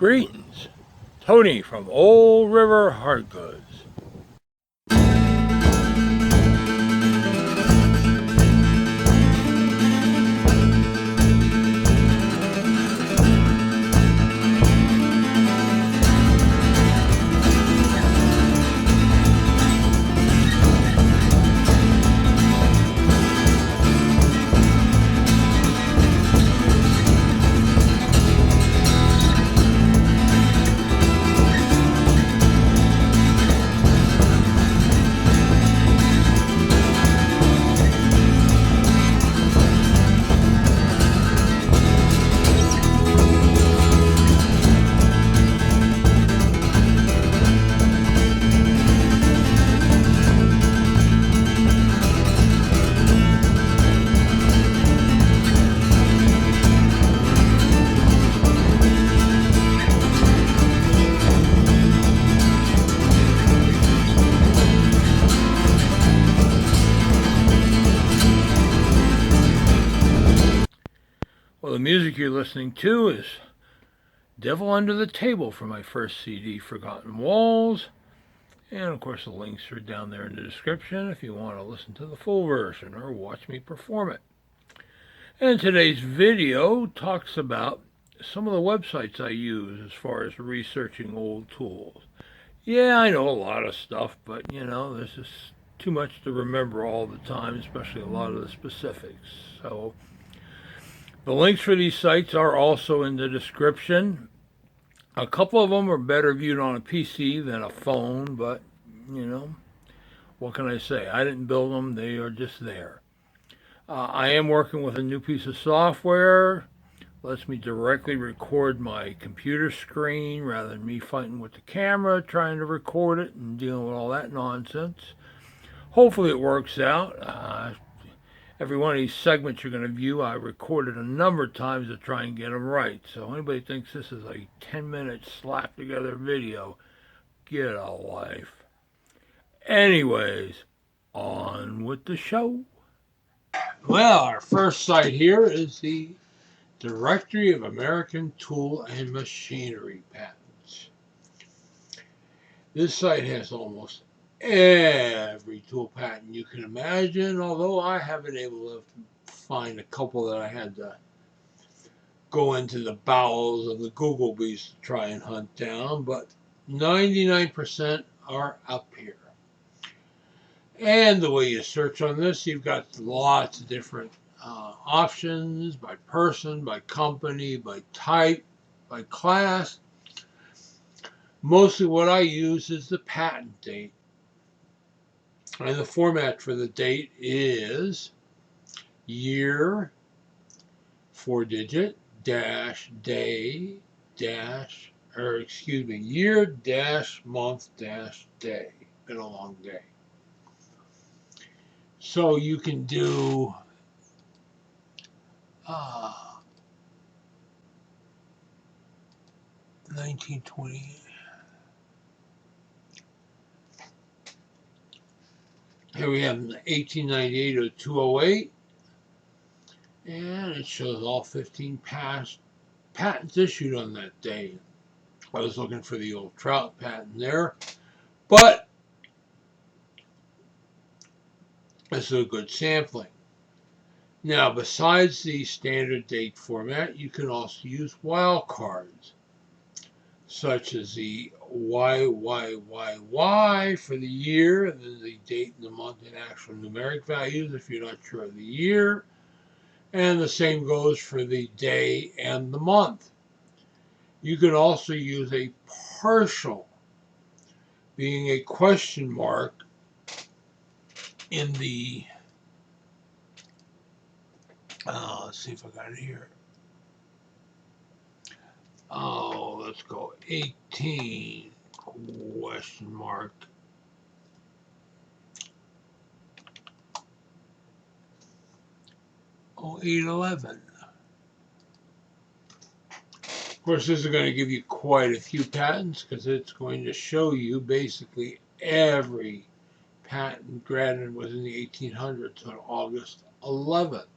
Greetings, Tony from Old River Hardgoods. Well, the music you're listening to is Devil Under the Table from my first CD, Forgotten Walls. And of course, the links are down there in the description if you want to listen to the full version or watch me perform it. And today's video talks about some of the websites I use as far as researching old tools. Yeah, I know a lot of stuff, but there's just too much to remember all the time, especially a lot of the specifics. So the links for these sites are also in the description. A couple of them are better viewed on a PC than a phone, but, what can I say? I didn't build them, they are just there. I am working with a new piece of software. Lets me directly record my computer screen rather than me fighting with the camera, trying to record it and dealing with all that nonsense. Hopefully it works out. Every one of these segments you're going to view, I recorded a number of times to try and get them right. So anybody thinks this is a 10-minute slap together video, get a life. Anyways, on with the show. Well, our first site here is the Directory of American Tool and Machinery Patents. This site has almost every tool patent you can imagine, although I have been able to find a couple that I had to go into the bowels of the Google beast to try and hunt down, but 99% are up here. And the way you search on this, you've got lots of different options by person, by company, by type, by class. Mostly what I use is the patent date. And the format for the date is year, 4-digit, dash, day, dash, year, dash, month, dash, day. Been a long day. So you can do 1920. Here we have 1898 or 208, and it shows all 15 past patents issued on that day. I was looking for the old trout patent there, but this is a good sampling. Now, besides the standard date format, you can also use wildcards, such as the YYYY for the year, and then the date and the month and actual numeric values if you're not sure of the year. And the same goes for the day and the month. You can also use a partial, being a question mark in the, let's see if I got it here. Oh, let's go 18 question mark. Oh, 811. Of course, this is going to give you quite a few patents because it's going to show you basically every patent granted within the 1800s on August 11th.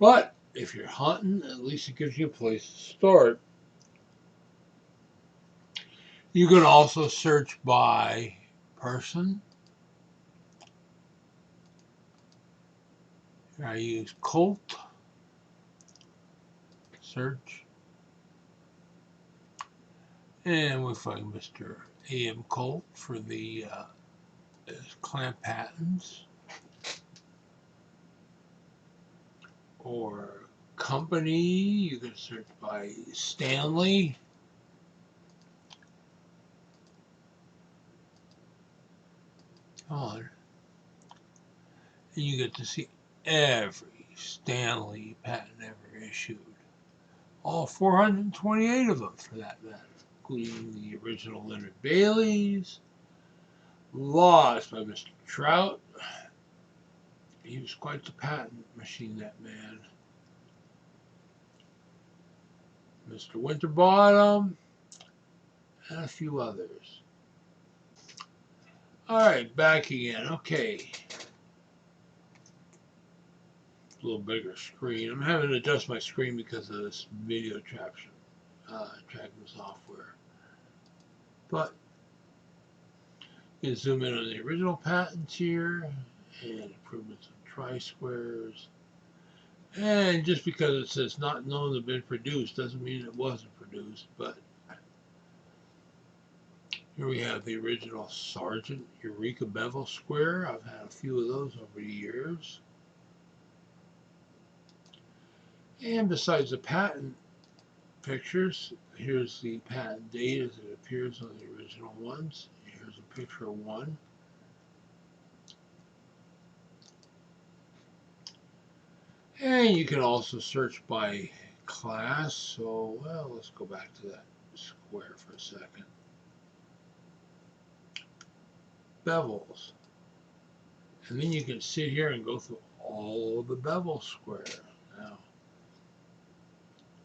But if you're hunting, at least it gives you a place to start. You can also search by person. I use Colt search, and we find Mr. A.M. Colt for the clamp patents, or company. You can search by Stanley. On, and you get to see every Stanley patent ever issued. All 428 of them, for that matter, including the original Leonard Bailey's, lost by Mr. Trout. He was quite the patent machine, that man. Mr. Winterbottom, and a few others. All right, back again. Okay. A little bigger screen. I'm having to adjust my screen because of this video tracking software. But you can zoom in on the original patents here and improvements of tri-squares. And just because it says not known to have been produced doesn't mean it wasn't produced. But here we have the original Sargent Eureka bevel square. I've had a few of those over the years. And besides the patent pictures, here's the patent date as it appears on the original ones. Here's a picture of one. And you can also search by class. So, well, let's go back to that square for a second. Bevels. And then you can sit here and go through all the bevel squares. Now,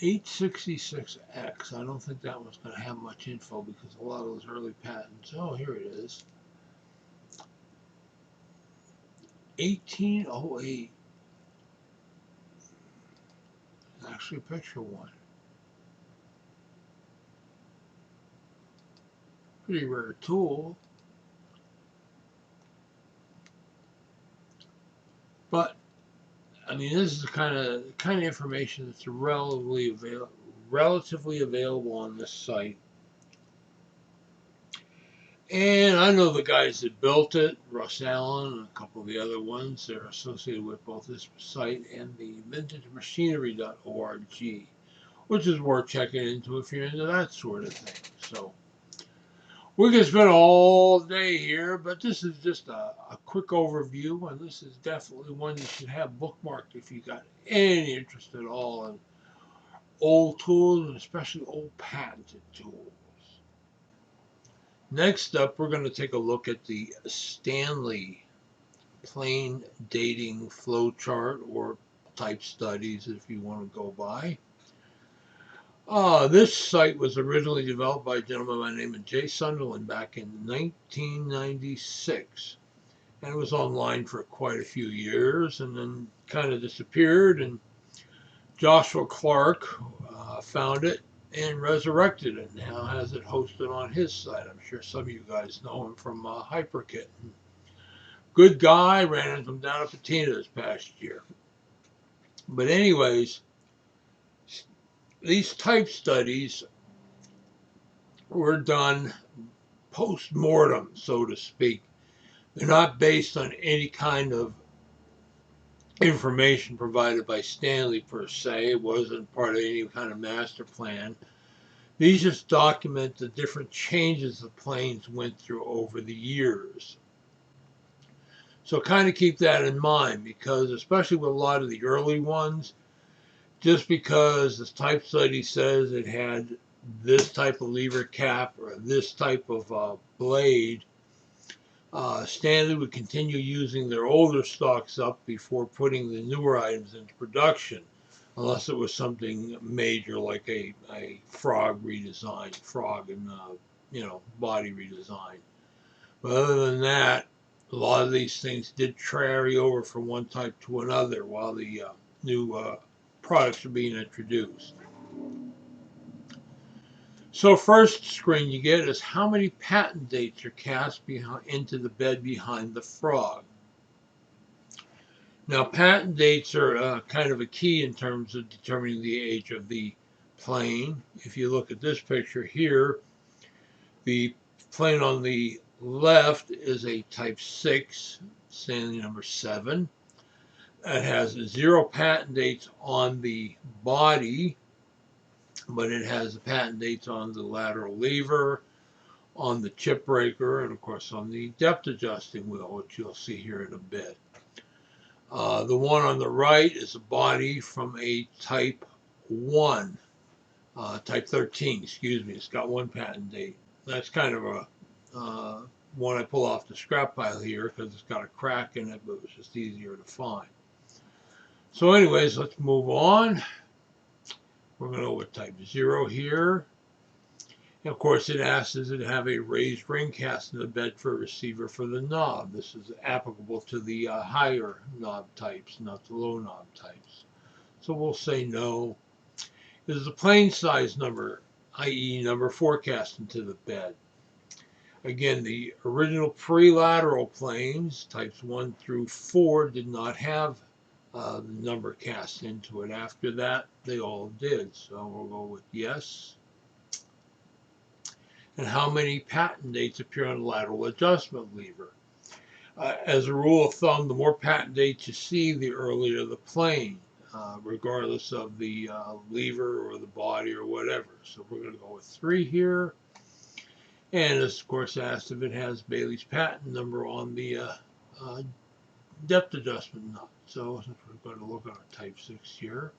866X, I don't think that one's going to have much info because a lot of those early patents, oh, here it is. 1808. Actually, picture one. Pretty rare tool. But I mean, this is the kind of information that's relatively available on this site. And I know the guys that built it, Russ Allen and a couple of the other ones. They're associated with both this site and the vintagemachinery.org, which is worth checking into if you're into that sort of thing. So we can spend all day here, but this is just a quick overview, and this is definitely one you should have bookmarked if you got any interest at all in old tools, and especially old patented tools. Next up, we're going to take a look at the Stanley plain dating flowchart, or type studies if you want to go by. This site was originally developed by a gentleman by the name of Jay Sunderland back in 1996. And it was online for quite a few years and then kind of disappeared. And Joshua Clark found it and resurrected it. Now has it hosted on his site. I'm sure some of you guys know him from HyperKit. Good guy, ran into him down at Patina this past year. But anyways, these type studies were done post-mortem, so to speak. They're not based on any kind of information provided by Stanley per se. It wasn't part of any kind of master plan. These just document the different changes the planes went through over the years. So kind of keep that in mind, because especially with a lot of the early ones, just because this type study says it had this type of lever cap or this type of blade, Stanley would continue using their older stocks up before putting the newer items into production, unless it was something major like a frog redesign, frog and body redesign. But other than that, a lot of these things did carry over from one type to another while the new products are being introduced. So first screen you get is how many patent dates are cast into the bed behind the frog. Now patent dates are kind of a key in terms of determining the age of the plane. If you look at this picture here, the plane on the left is a Type 6, Stanley number 7. It has 0 patent dates on the body, but it has the patent dates on the lateral lever, on the chip breaker, and of course on the depth adjusting wheel, which you'll see here in a bit. The one on the right is a body from a Type 1, Type 13, excuse me. It's got 1 patent date. That's kind of a one I pull off the scrap pile here because it's got a crack in it, but it was just easier to find. So anyways, let's move on. We're going to go with Type 0 here. And of course, it asks, does it have a raised ring cast in the bed for a receiver for the knob? This is applicable to the higher knob types, not the low knob types. So we'll say no. Is the plane size number, i.e. number 4, cast into the bed? Again, the original pre-lateral planes, types 1 through 4, did not have the number cast into it. After that, they all did. So we'll go with yes. And how many patent dates appear on the lateral adjustment lever? As a rule of thumb, the more patent dates you see, the earlier the plane, regardless of the lever or the body or whatever. So we're going to go with 3 here. And this, of course, asks if it has Bailey's patent number on the depth adjustment nut. So we're going to look on a Type 6 here.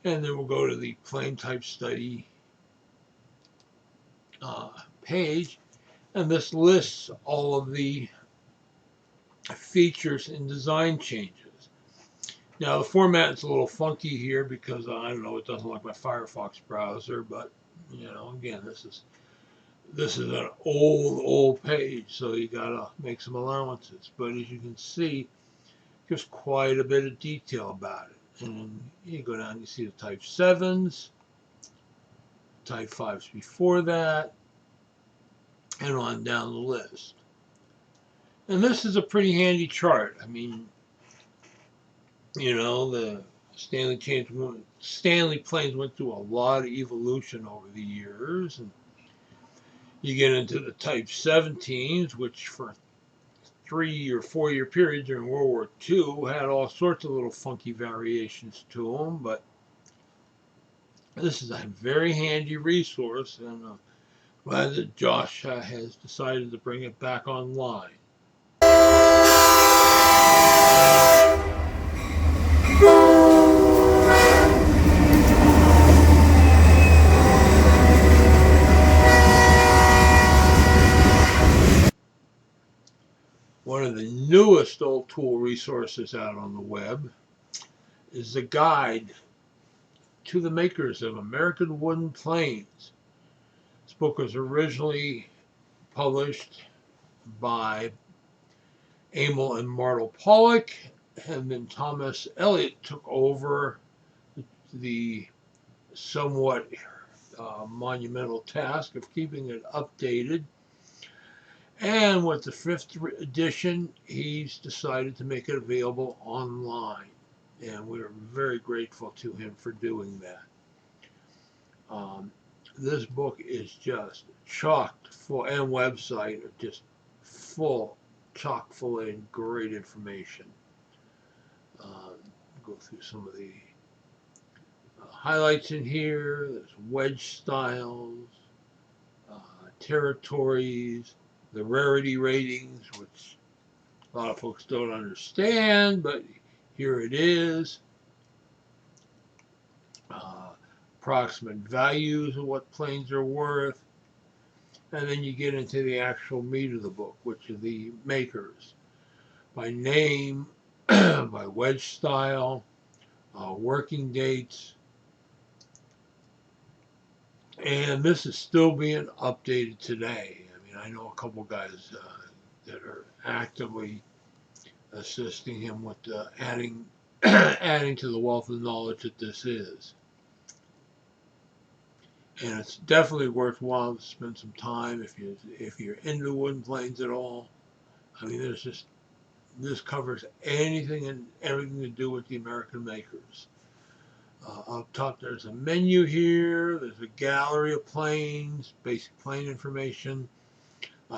And then we'll go to the plane type study page. And this lists all of the features and design changes. Now the format is a little funky here because I don't know, it doesn't like my Firefox browser, but you know, again, this is an old page, so you gotta make some allowances. But as you can see, there's quite a bit of detail about it. And you go down, you see the Type 7s, Type 5s before that, and on down the list. And this is a pretty handy chart. I mean, you know, the Stanley planes went through a lot of evolution over the years. And you get into the Type 17s, which for 3 or 4 year period during World War II had all sorts of little funky variations to them. But this is a very handy resource, and I'm glad that Josh has decided to bring it back online. One of the newest old tool resources out on the web is the guide to the makers of American wooden planes. This book was originally published by Emil and Martel Pollock, and then Thomas Elliott took over the somewhat monumental task of keeping it updated. And with the 5th edition, he's decided to make it available online. And we're very grateful to him for doing that. This book is just chocked full, and website are just full, chock full of great information. Go through some of the highlights in here. There's wedge styles, territories, the rarity ratings, which a lot of folks don't understand, but here it is. Approximate values of what planes are worth. And then you get into the actual meat of the book, which are the makers. By name, by wedge style, working dates. And this is still being updated today. I mean, I know a couple guys that are actively assisting him with adding adding to the wealth of knowledge that this is. And it's definitely worthwhile to spend some time if you're into wooden planes at all. I mean, this covers anything and everything to do with the American makers. Up top, there's a menu here. There's a gallery of planes, basic plane information.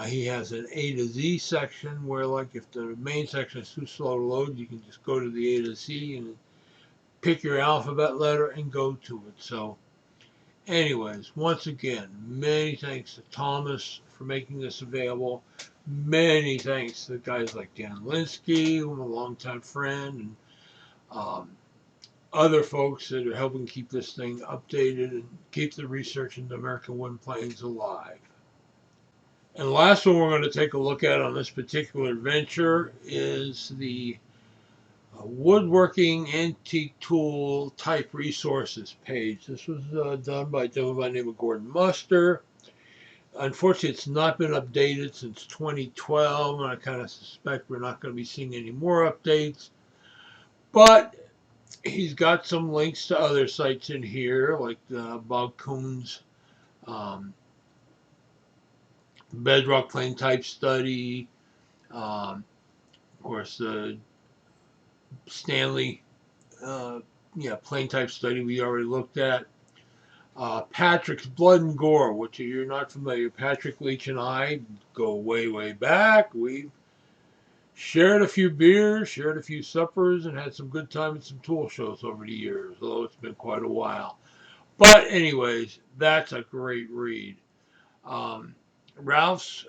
He has an A to Z section where, like, if the main section is too slow to load, you can just go to the A to Z and pick your alphabet letter and go to it. So, anyways, once again, many thanks to Thomas for making this available. Many thanks to guys like Dan Linsky, who's a longtime friend, and other folks that are helping keep this thing updated and keep the research into American wooden planes alive. And the last one we're going to take a look at on this particular adventure is the woodworking antique tool type resources page. This was done by a gentleman by the name of Gordon Muster. Unfortunately, it's not been updated since 2012, and I kind of suspect we're not going to be seeing any more updates. But he's got some links to other sites in here, like Bob Kuhn's Bedrock Plane Type Study, of course, the Stanley plane type study we already looked at. Patrick's Blood and Gore, which if you're not familiar, Patrick Leach and I go way, way back. We've shared a few beers, shared a few suppers, and had some good time at some tool shows over the years, although it's been quite a while. But anyways, that's a great read. Ralph's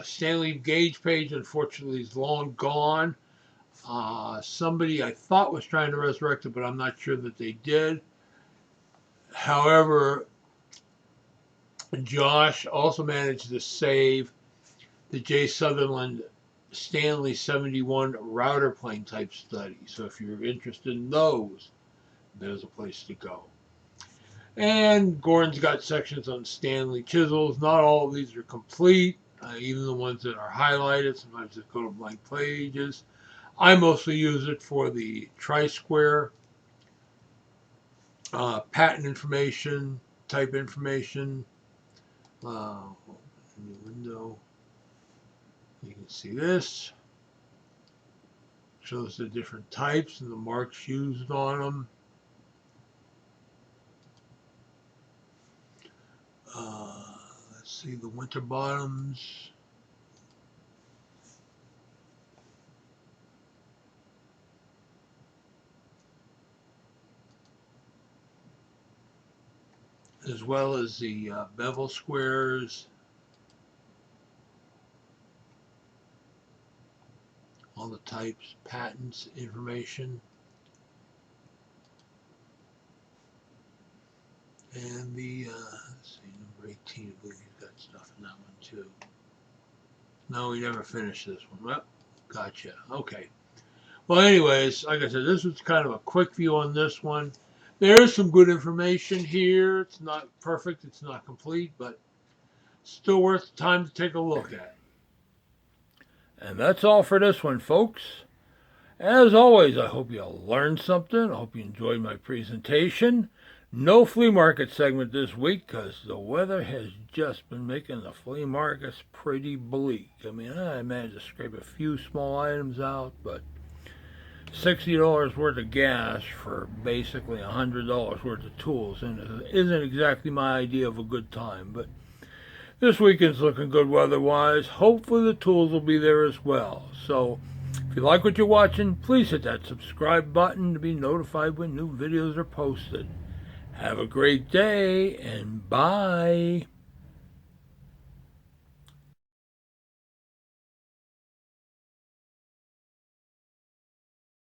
Stanley Gauge page, unfortunately, is long gone. Somebody I thought was trying to resurrect it, but I'm not sure that they did. However, Josh also managed to save the J. Sutherland Stanley 71 router plane type study. So if you're interested in those, there's a place to go. And Gordon's got sections on Stanley chisels. Not all of these are complete, even the ones that are highlighted. Sometimes just go to blank pages. I mostly use it for the tri-square patent information, type information. In the window, you can see this. Shows the different types and the marks used on them. Let's see the winter bottoms. As well as the bevel squares, all the types, patents, information, and the let's see, number 18. I believe he's got stuff in that one too. No, we never finished this one. Well, gotcha. Okay. Well, anyways, like I said, this was kind of a quick view on this one. There is some good information here. It's not perfect, it's not complete, but still worth the time to take a look at. And that's all for this one, folks. As always, I hope you learned something. I hope you enjoyed my presentation. No flea market segment this week because the weather has just been making the flea markets pretty bleak. I mean, I managed to scrape a few small items out, but $60 worth of gas for basically $100 worth of tools and it isn't exactly my idea of a good time. But this weekend's looking good weather-wise. Hopefully the tools will be there as well. So if you like what you're watching, please hit that subscribe button to be notified when new videos are posted. Have a great day and bye.